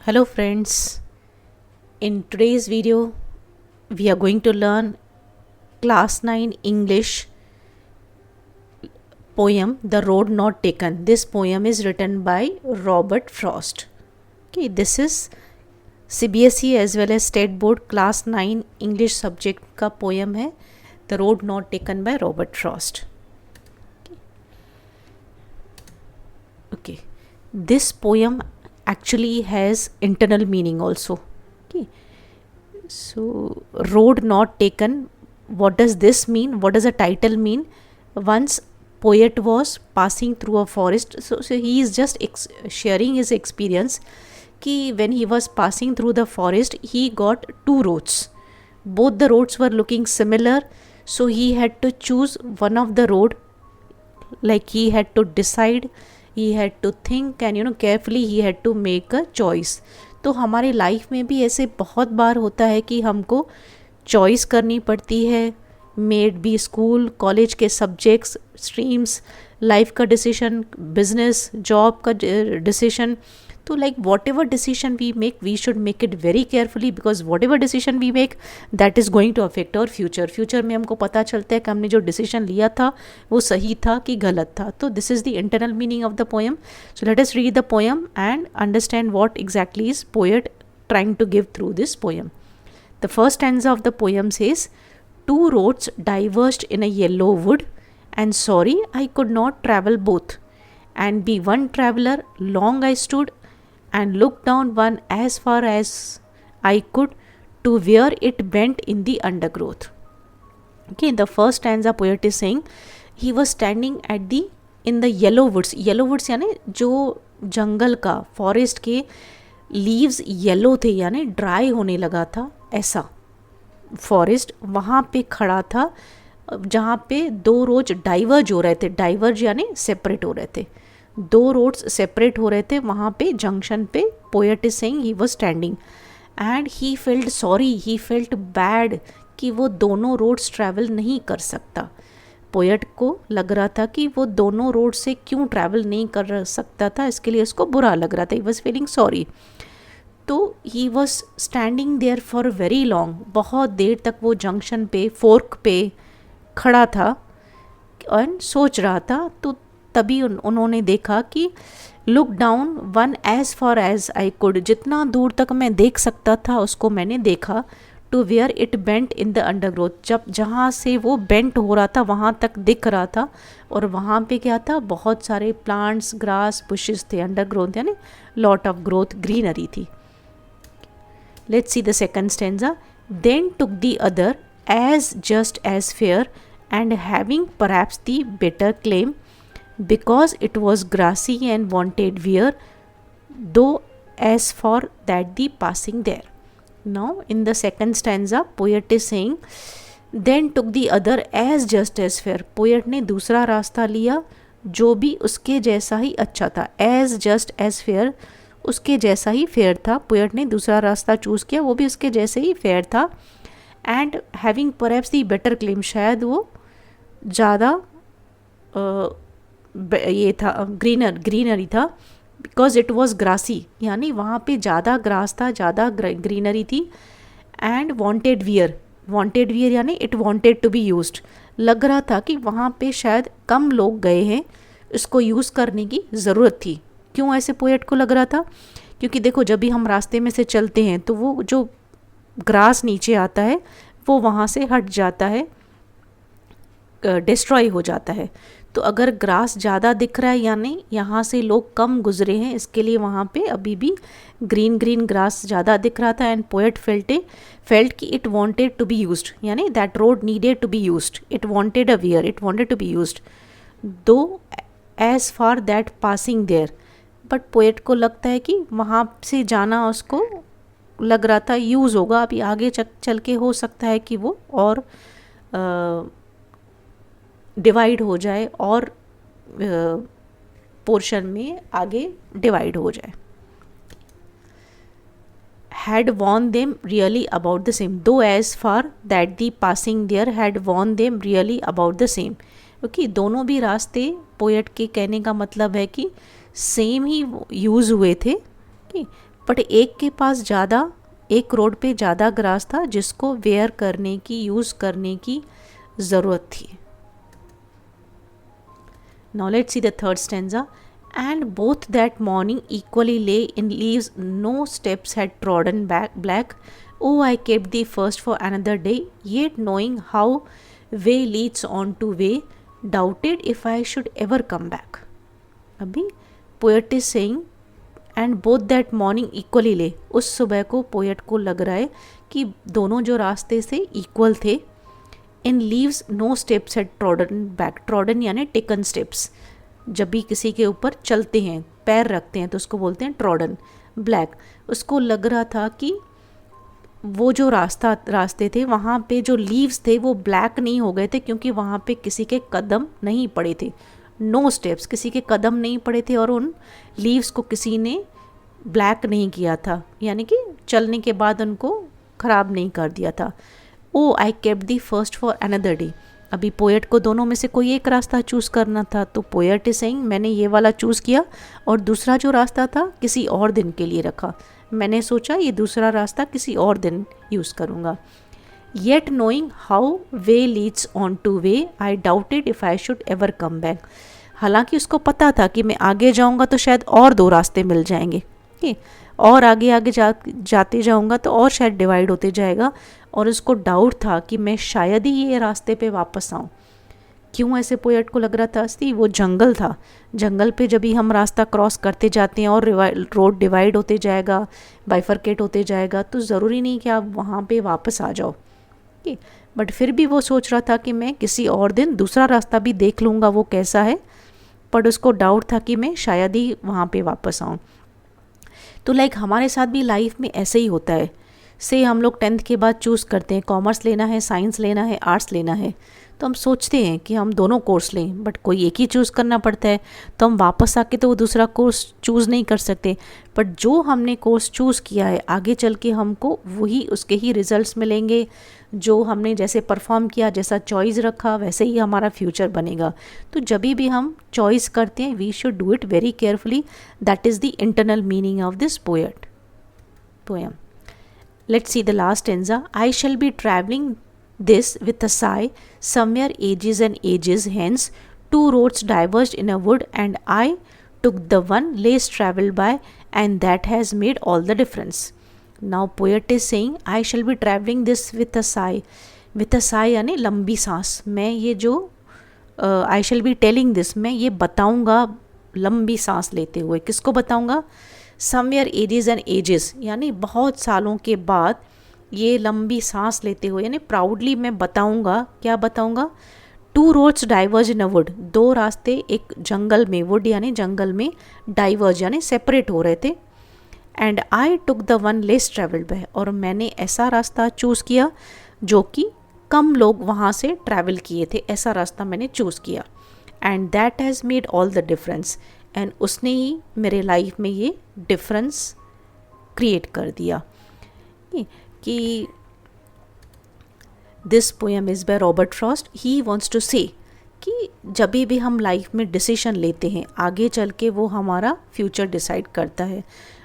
Hello friends, in today's video we are going to learn class 9 English poem The Road Not Taken. This poem is written by Robert Frost. Okay, this is CBSE as well as State Board class 9 English subject का poem है The Road Not Taken by Robert Frost. Okay, this poem actually has internal meaning also. Okay, so road not taken, what does this mean? What does the title mean? Once poet was passing through a forest, so he is just sharing his experience कि when he was passing through the forest he got two roads. Both the roads were looking similar, so he had to choose one of the road, like he had to decide, he had to think and carefully he had to make a choice. तो हमारे life में भी ऐसे बहुत बार होता है कि हमको चॉइस करनी पड़ती है, मेड बी स्कूल कॉलेज के सब्जेक्ट्स स्ट्रीम्स, लाइफ का डिसीजन, बिजनेस जॉब का डिसीजन. तो like whatever decision we make we should make it very carefully, because whatever decision we make that is going to affect our future में हमको पता चलता है कि हमने जो डिसीजन लिया था वो सही था कि गलत था. तो this is the internal meaning of the poem. So let us read the poem and understand what exactly is poet trying to give through this poem. The first stanza of the poem says, "Two roads diverged in a yellow wood, and sorry I could not travel both. And be one traveler, long I stood, and looked down one as far as I could, to where it bent in the undergrowth." Okay, in the first stanza poet is saying he was standing in the yellow woods. Yellow woods यानी जो जंगल का, forest के leaves yellow थे यानी dry होने लगा था, ऐसा फॉरेस्ट वहाँ पे खड़ा था जहाँ पे दो रोड डाइवर्ज हो रहे थे. डाइवर्ज यानी सेपरेट हो रहे थे, दो रोड्स सेपरेट हो रहे थे. वहाँ पे जंक्शन पे poet is saying he was standing and he felt sorry, he felt bad कि वो दोनों रोड्स ट्रैवल नहीं कर सकता. पोएट को लग रहा था कि वो दोनों रोड से क्यों ट्रैवल नहीं कर सकता था, इसके लिए उसको बुरा लग रहा था. He was feeling sorry. तो he was standing there for very long, बहुत देर तक वो जंक्शन पे फोर्क पे खड़ा था और सोच रहा था. तो तभी उन्होंने देखा कि look down one as far as I could, जितना दूर तक मैं देख सकता था उसको मैंने देखा. To where it bent in the undergrowth, जब जहाँ से वो बेंट हो रहा था वहाँ तक दिख रहा था. और वहाँ पे क्या था, बहुत सारे प्लांट्स, ग्रास, बुशेस थे. अंडरग्रोथ यानी लॉट ऑफ ग्रोथ, ग्रीनरी थी. Let's see the second stanza. Then took the other as just as fair and having perhaps the better claim, because it was grassy and wanted wear, though as for that the passing there. Now in the second stanza poet is saying, then took the other as just as fair. poet ने दूसरा रास्ता लिया जो भी उसके जैसा ही अच्छा था. as just as fair, उसके जैसा ही फेयर था. poet ने दूसरा रास्ता चूज़ किया, वो भी उसके जैसे ही फेयर था. and having perhaps the better claim, शायद वो ज़्यादा ये था, ग्रीनरी था. बिकॉज इट वॉज ग्रासी यानी वहाँ पे ज़्यादा ग्रास था, ज़्यादा ग्रीनरी थी. एंड वॉन्टेड वियर यानी it wanted to be used, लग रहा था कि वहाँ पे शायद कम लोग गए हैं, इसको यूज़ करने की ज़रूरत थी. क्यों ऐसे पोएट को लग रहा था? क्योंकि देखो जब भी हम रास्ते में से चलते हैं तो वो जो ग्रास नीचे आता है वो वहाँ से हट जाता है, डिस्ट्रॉय हो जाता है. तो अगर ग्रास ज़्यादा दिख रहा है यानी यहाँ से लोग कम गुजरे हैं, इसके लिए वहाँ पे अभी भी ग्रीन ग्रास ज़्यादा दिख रहा था. एंड पोएट फेल्ट कि it wanted to be used, यानी that road needed to be used. It wanted a wear, it wanted to be used, though as for that passing there. But poet को लगता है कि वहाँ से जाना उसको लग रहा था यूज़ होगा, अभी आगे चल के हो सकता है कि वो और डिवाइड हो जाए और पोर्शन में आगे डिवाइड हो जाए. had warned them really about the same, though as far that the passing there had warned them really about the same. क्योंकि दोनों भी रास्ते पोएट के कहने का मतलब है कि सेम ही यूज़ हुए थे. बट एक के पास ज़्यादा, एक रोड पे ज़्यादा ग्रास था जिसको वेयर करने की, यूज़ करने की ज़रूरत थी. Now let's see the third stanza. And both that morning equally lay in leaves, no steps had trodden black. Oh, I kept thee first for another day, yet knowing how way leads on to way, doubted if I should ever come back. अभी poet is saying and both that morning equally lay. उस सुबह को poet को लग रहा है कि दोनों जो रास्ते से equal थे. In leaves no steps had trodden back. Trodden यानी टेकन स्टेप्स. जब भी किसी के ऊपर चलते हैं, पैर रखते हैं, तो उसको बोलते हैं ट्रॉडन. ब्लैक, उसको लग रहा था कि वो जो रास्ते थे वहाँ पे जो लीव्स थे वो ब्लैक नहीं हो गए थे क्योंकि वहाँ पे किसी के कदम नहीं पड़े थे. नो स्टेप्स, किसी के कदम नहीं पड़े थे और उन लीव्स को किसी ने ब्लैक नहीं किया था, यानी कि चलने के बाद उनको ख़राब नहीं कर दिया था. Oh I kept the first for another day. अभी पोएट को दोनों में से कोई एक रास्ता चूज़ करना था, तो पोएट इज सेइंग मैंने ये वाला चूज़ किया और दूसरा जो रास्ता था किसी और दिन के लिए रखा. मैंने सोचा ये दूसरा रास्ता किसी और दिन यूज़ करूँगा. Yet knowing how way Leeds on two way, I doubted if I should ever come back. हालांकि उसको पता था कि मैं आगे जाऊँगा तो शायद और दो रास्ते मिल जाएंगे, और आगे आगे जाते जाऊँगा तो और शायद डिवाइड होते जाएगा, और उसको डाउट था कि मैं शायद ही ये रास्ते पे वापस आऊँ. क्यों ऐसे पोएट को लग रहा था? असली वो जंगल था. जंगल पे जब भी हम रास्ता क्रॉस करते जाते हैं और रोड डिवाइड होते जाएगा, बाइफरकेट होते जाएगा, तो ज़रूरी नहीं कि आप वहाँ पे वापस आ जाओ. बट फिर भी वो सोच रहा था कि मैं किसी और दिन दूसरा रास्ता भी देख लूँगा वो कैसा है, पर उसको डाउट था कि मैं शायद ही वहाँ पे वापस आऊँ. तो लाइक हमारे साथ भी लाइफ में ऐसे ही होता है. से हम लोग 10th के बाद चूज़ करते हैं कॉमर्स लेना है, साइंस लेना है, आर्ट्स लेना है, तो हम सोचते हैं कि हम दोनों कोर्स लें, बट कोई एक ही चूज़ करना पड़ता है. तो हम वापस आके तो वो दूसरा कोर्स चूज़ नहीं कर सकते. बट जो हमने कोर्स चूज़ किया है आगे चल के हमको वही उसके ही रिजल्ट्स मिलेंगे. जो हमने जैसे परफॉर्म किया, जैसा चॉइस रखा, वैसे ही हमारा फ्यूचर बनेगा. तो जब भी हम चॉइस करते हैं we should do it very carefully. That is the internal meaning of this poem. Let's see the last stanza. I shall be traveling this with a sigh, somewhere ages and ages hence. Two roads diverged in a wood, and I took the one less traveled by, and that has made all the difference. Now poet is saying, I shall be traveling this with a sigh. With a sigh यानी लंबी सांस. मैं ये जो I shall be telling this, मैं ये बताऊँगा लंबी सांस लेते हुए. किसको बताऊँगा? समवेयर एजेस एंड एजेस, यानी बहुत सालों के बाद ये लंबी सांस लेते हुए, यानी प्राउडली मैं बताऊंगा. क्या बताऊंगा? Two roads diverge in a wood. दो रास्ते एक जंगल में, वुड यानी जंगल में, डाइवर्ज यानी सेपरेट हो रहे थे. And I took the one less travelled by, और मैंने ऐसा रास्ता चूज़ किया जो कि कम लोग वहाँ से ट्रैवल किए थे, ऐसा रास्ता मैंने चूज़ किया. And that has made all the difference. And उसने ही मेरे लाइफ में ये डिफरेंस क्रिएट कर दिया. कि this poem is by Robert Frost. He wants to say कि जब भी हम लाइफ में डिसीजन लेते हैं आगे चल के वो हमारा फ्यूचर डिसाइड करता है.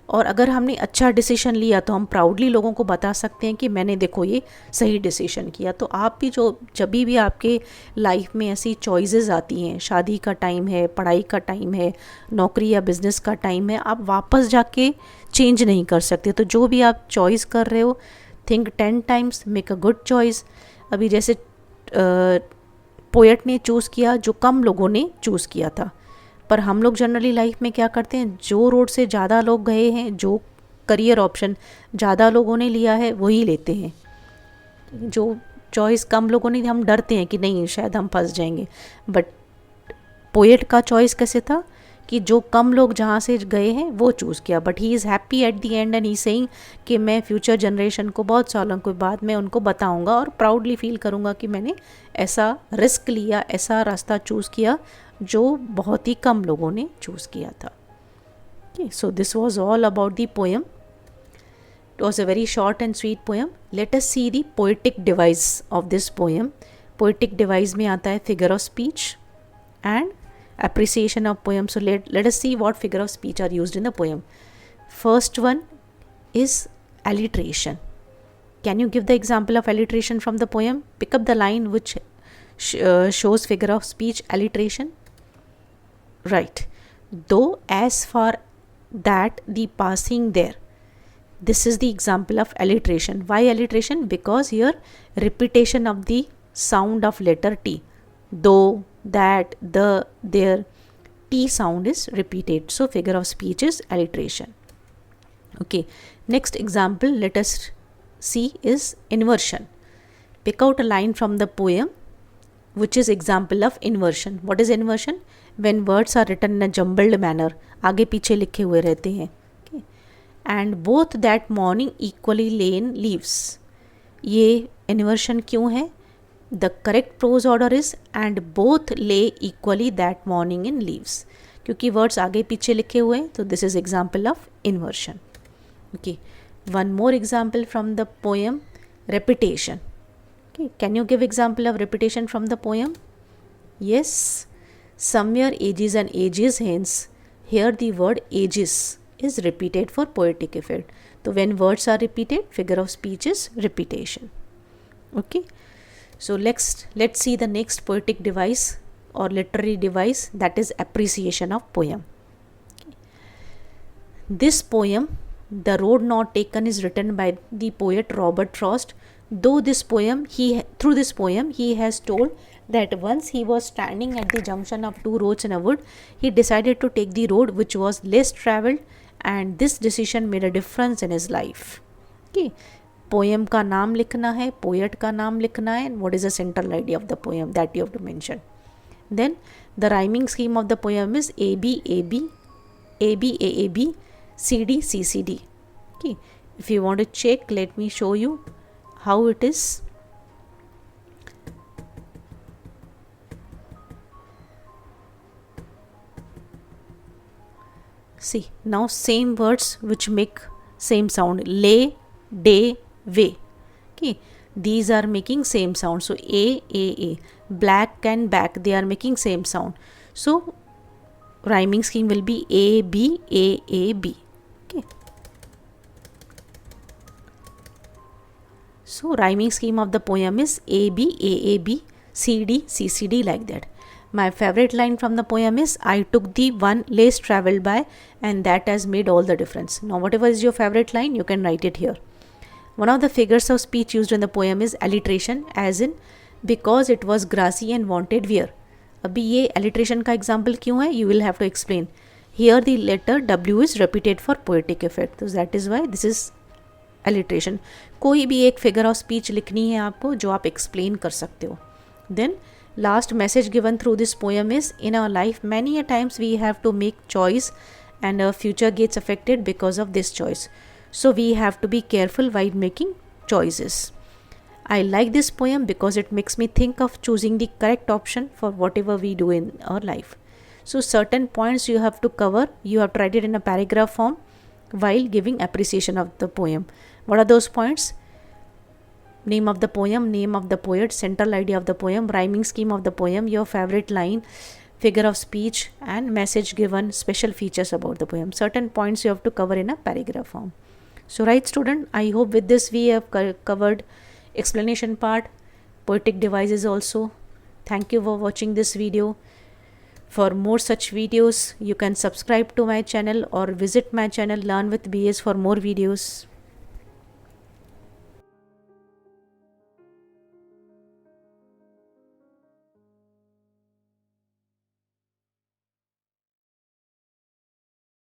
और अगर हमने अच्छा डिसीजन लिया तो हम प्राउडली लोगों को बता सकते हैं कि मैंने देखो ये सही डिसीजन किया. तो आप भी जब भी आपके लाइफ में ऐसी चॉइसेस आती हैं, शादी का टाइम है, पढ़ाई का टाइम है, नौकरी या बिजनेस का टाइम है, आप वापस जाके चेंज नहीं कर सकते. तो जो भी आप चॉइस कर रहे हो, think 10 times, make a good choice. अभी जैसे पोएट ने चूज़ किया जो कम लोगों ने चूज़ किया था, पर हम लोग जनरली लाइफ में क्या करते हैं, जो रोड से ज़्यादा लोग गए हैं, जो करियर ऑप्शन ज़्यादा लोगों ने लिया है वही लेते हैं. जो चॉइस कम लोगों ने, हम डरते हैं कि नहीं शायद हम फंस जाएंगे. बट पोएट का चॉइस कैसे था कि जो कम लोग जहाँ से गए हैं वो चूज़ किया. But he is happy at the end and he saying कि मैं फ्यूचर जनरेशन को बहुत सालों के बाद मैं उनको बताऊँगा और प्राउडली फील करूँगा कि मैंने ऐसा रिस्क लिया, ऐसा रास्ता चूज़ किया जो बहुत ही कम लोगों ने चूज़ किया था. So this was all about the poem. It was a very short and sweet poem. Let us see the poetic device of this poem. Poetic device में आता है figure of speech and appreciation of poem. So let us see what figure of speech are used in the poem. First one, is alliteration. Can you give the example of alliteration from the poem? Pick up the line which shows figure of speech alliteration. Right. Though as far that the passing there. This is the example of alliteration. Why alliteration? Because here repetition of the sound of letter T. Though, that, the, there, T sound is repeated. So figure of speech is alliteration. Okay. Next example let us see is inversion. Pick out a line from the poem which is example of inversion. What is inversion? When words are written in a jumbled manner. आगे पीछे लिखे हुए रहते हैं. Okay. And both that morning equally lay in leaves. ये inversion क्यों है? The correct prose order is and both lay equally that morning in leaves. क्योंकि words आगे पीछे लिखे हुए हैं तो this is example of inversion. Okay. One more example from the poem, repetition. Okay. Can you give example of repetition from the poem? Yes. Somewhere ages and ages hence. Here the word ages is repeated for poetic effect. So when words are repeated, figure of speech is repetition. Okay. So let's see the next poetic device or literary device, that is appreciation of poem. Okay. This poem, The Road Not Taken, is written by the poet Robert Frost. Through this poem he has told that once he was standing at the junction of two roads in a wood, he decided to take the road which was less traveled, and this decision made a difference in his life. Okay. Poem का नाम लिखना है, poet का नाम लिखना है, and what is the central idea of the poem that you have to mention. Then the rhyming scheme of the poem is AB AB AB AAB CD CCD. Okay. If you want to check, let me show you how it is. See, now same words which make same sound. Lay, day, way. Okay, these are making same sound. So A. Black and back, they are making same sound. So rhyming scheme will be A B. Okay. So rhyming scheme of the poem is A B C D like that. My favorite line from the poem is, I took the one less travelled by and that has made all the difference. Now whatever is your favorite line, you can write it here. One of the figures of speech used in the poem is alliteration, as in because it was grassy and wanted wear. अभी ये alliteration का example क्यों है? You will have to explain. Here the letter W is repeated for poetic effect. So that is why this is alliteration. कोई भी एक figure of speech लिखनी है आपको जो आप explain कर सकते हो. Then last message given through this poem is, in our life many a times we have to make choice and our future gets affected because of this choice. So we have to be careful while making choices. I like this poem because it makes me think of choosing the correct option for whatever we do in our life. So certain points you have to cover, you have to write it in a paragraph form while giving appreciation of the poem. What are those points? Name of the poem, name of the poet, central idea of the poem, rhyming scheme of the poem, your favorite line, figure of speech, and message given, special features about the poem. Certain points you have to cover in a paragraph form. So right student, I hope with this we have covered explanation part, poetic devices also. Thank you for watching this video. For more such videos, you can subscribe to my channel or visit my channel Learn with BS for more videos.